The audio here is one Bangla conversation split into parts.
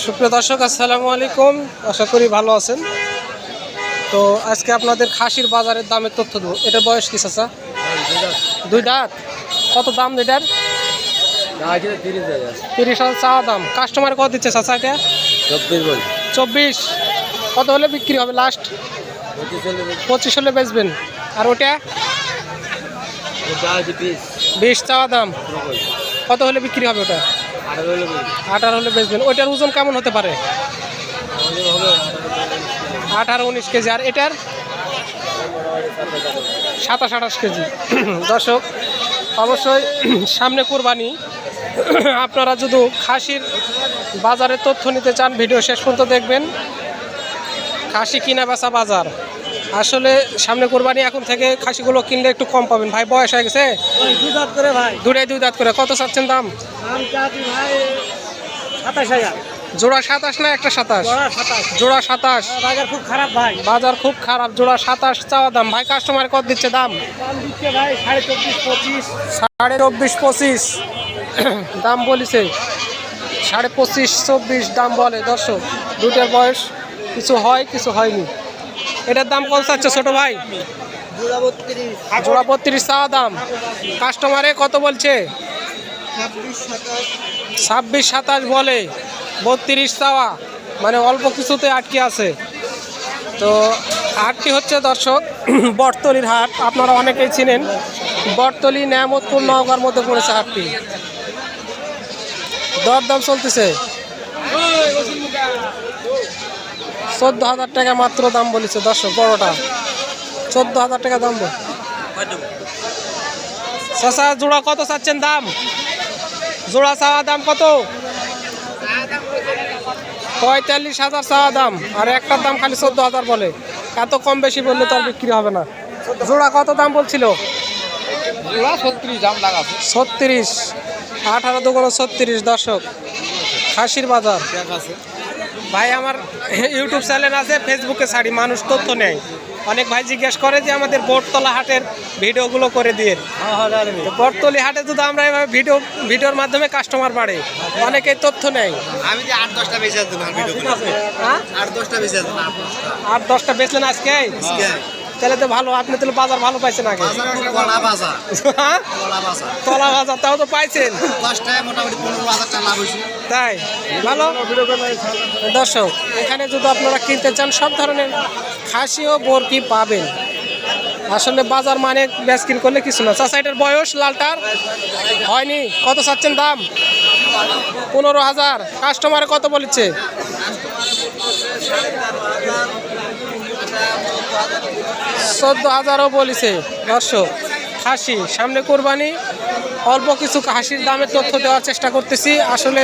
সুপ্রিয় দর্শক, আসসালামু আলাইকুম। আশা করি ভালো আছেন। তো আজকে আপনাদের খাসির বাজারের দামের তথ্য দেবো। এটার বয়স কি চাচা? দুই দাঁত। কত দাম এটার? 30,000 চাওয়া দাম। কাস্টমার কত দিচ্ছে চাচা? এটা 24। কত হলে বিক্রি হবে লাস্ট? 25 হলে বেচবেন। আর ওটা 20 চাওয়া দাম। কত হলে বিক্রি হবে ওটা? 18 হলে বেচবেন। ওইটার ওজন কেমন হতে পারে? 18-19 কেজি। আর এটার 27-28 কেজি। দর্শক, অবশ্যই সামনে কোরবানি। আপনারা যদি খাসির বাজারের তথ্য নিতে চান, ভিডিও শেষ পর্যন্ত দেখবেন। খাসি কিনা বেচা বাজার, আসলে সামনে কোরবানি, এখন থেকে খাসিগুলো কিনলে একটু কম পাবেন। ভাই বয়স হয়ে গেছে? দুটাই দুই দাঁত করে। কত চাচ্ছেন দাম? জোড়া 27 না একটা 27? জোড়া 27। বাজার খুব খারাপ ভাই, বাজার খুব খারাপ। জোড়া 27 চাওয়া দাম। ভাই কাস্টমার কত দিচ্ছে দাম? ভাই 24.25। 24.25 দাম বলিছে। 25.24 দাম বলে। দর্শক, দুটার বয়স, কিছু হয় কিছু হয়নি। এটার দাম কত চাচ্ছে ছোট ভাই? জোড়া 32 চাওয়া দাম। কাস্টমারে কত বলছে? 26-27 বলে। 32 চাওয়া, মানে অল্প কিছুতে আটকে আছে। তো হাটটি হচ্ছে দর্শক বটতলির হাট। আপনারা অনেকেই চিনেন। বটতলি, নেয়ামতপুর, নওগাঁর মধ্যে পড়েছে হাটটি। দরদাম চলতেছে। 14,000 টাকা মাত্র দাম বলেছে দর্শক। বড়টা 14,000 টাকা দাম। চাচা জোড়া কত চাচ্ছেন দাম? জোড়া চাওয়া দাম কত? 45,000 চাওয়া দাম। আর একটার দাম খালি 14,000 বলে। এত কম বেশি বললে তো আর বিক্রি হবে না। জোড়া কত দাম বলছিল? 36 দাম লাগাছে। 36। 18 দুগুণ 36। দর্শক, খাসির বাজার। ভাই আমার ইউটিউব চ্যানেল আছে, ফেসবুকে ছাড়ি, মানুষ তথ্য নেয়। অনেক ভাই জিজ্ঞেস করে যে আমাদের বটতলা হাটের ভিডিওগুলো করে দিয়ে। বটতলি হাটে যদি আমরা এভাবে ভিডিওর মাধ্যমে কাস্টমার বাড়ে, অনেকেই তথ্য নেয়। আমি যে 8-10টা বেচে আসবো না ভিডিও করে। 8-10টা বেচে আসবো না। 8-10টা বেচলেন আজকে? তাহলে তো ভালো। আপনি তাহলে বাজার ভালো পাইছেন আগে। কলা বাজার। হ্যাঁ, কলা বাজার। তলা বাজার তাও তো পাইছেন। 10টায় মোটামুটি 15,000 টাকা লাভ হয়েছে। তাই ভালো। দর্শক, এখানে যদি আপনারা কিনতে চান, সব ধরনের খাসি ও বরকি পাবেন। আসলে বাজার মানে বেচকিন করলে কিছু না। চাচা এটার বয়স লালটার হয়নি। কত চাচ্ছেন দাম? 15,000। কাস্টমারে কত বলেছে? 14,000ও বলেছে। দর্শক, খাসি সামনে কোরবানি, অল্প কিছু খাসির দামের তথ্য দেওয়ার চেষ্টা করতেছি। আসলে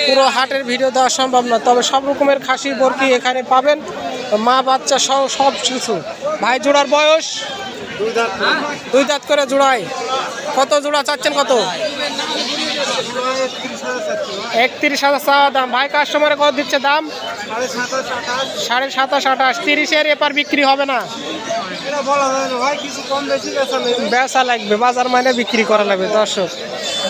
পুরো হাটের ভিডিও দেওয়া সম্ভব না, তবে সব রকমের খাসি বরকি এখানে পাবেন, মা বাচ্চা সহ সব কিছু। ভাই জোড়ার বয়স? দুই দাঁত করে জোড়ায়। কত জোড়া চাচ্ছেন? কত? 31,000 চাওয়া দাম। ভাই কাস্টমারে কত দিচ্ছে দাম? 27.5-28। 30-এর এপার বিক্রি হবে না। বেচা লাগবে, বাজার মানে বিক্রি করা লাগবে। দর্শক,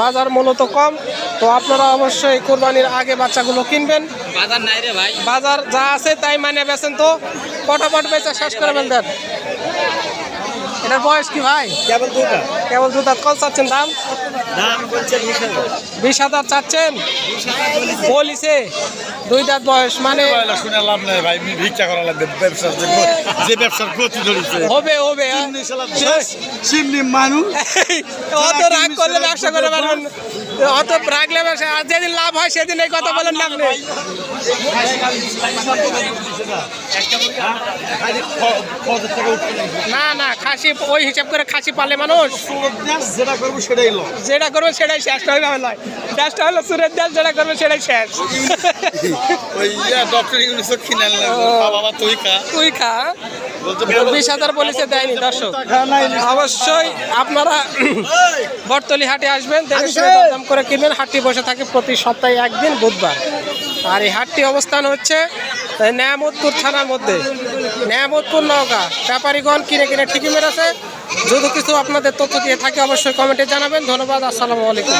বাজার মূলত কম। তো আপনারা অবশ্যই কোরবানির আগে বাচ্চাগুলো কিনবেন। বাজার নাই রে ভাই। বাজার যা আছে তাই মানে বেচেন। তো পটাপট বেচা শেষ করে ফেলতেন। এটার বয়স কি ভাই? কেবল দুধ। কত চাচ্ছেন দাম? দাম বলছে 20,000 চাচ্ছেন বলিছে। দুই দাঁত বয়স, মানে শুনে লাভ নাই ভাই, ভিক্ষা করা লাগবে। ব্যবসার যে ব্যবসার গতি ধরেছে হবে। সিমনি মানুষ অত রাগ করলে ব্যবসা করে পারবেন, অত রাগলে ব্যবসা। আর যেদিন লাভ হয় সেদিন এই কথা বলেন না আপনি। না না, খাসি ওই হিসাব করে খাসি পালে মানুষ। যেটা করবো সেটাই লো, যেটা করবে সেটাই শেষ। শেষটা হলো সুরের দেশ, যেটা করবে সেটাই শেষ। ওই ডক্টর ইউনিসও কিনে আনলাম। বাবা তুই খা 20,000 বলেছে, দেয়নি। দর্শক, অবশ্যই আপনারা বটতলি হাটে আসবেন, দেখে শুনে দাম করে কিনবেন। হাটটি বসে থাকে প্রতি সপ্তাহে একদিন, বুধবার। আর এই হাটটি অবস্থান হচ্ছে নেয়ামতপুর থানার মধ্যে, নেয়ামতপুর, নওগাঁ। ব্যাপারীগণ কিনে ঠিকই মেরেছে। যদি কিছু আপনাদের তথ্য দিয়ে থাকে অবশ্যই কমেন্টে জানাবেন। ধন্যবাদ। আসসালামু আলাইকুম।